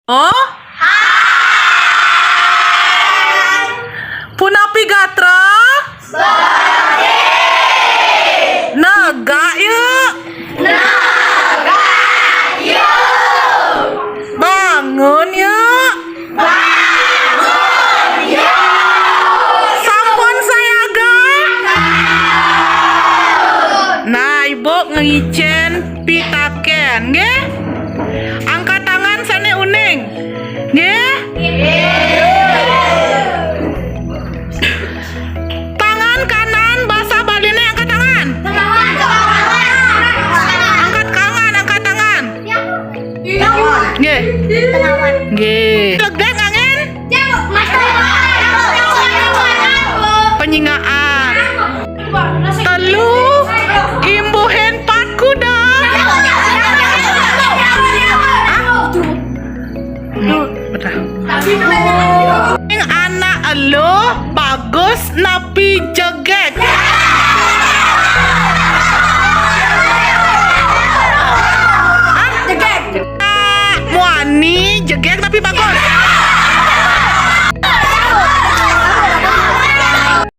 Oh? Punapi gatra? Negak yuk. Bangun yuk. Sampun saya Nah, ibu ngicen pitaken, nggih? Angkat tangan sane uning. Nggih? Tangan kanan bahasa Baline angkat tangan. Angkat tangan. Nggih. Nggih. Legdek angin? Penyingaan. Telu imbuhin pat kuda. Yang anak elo bagus napi jeget. Muani jeget tapi bagus.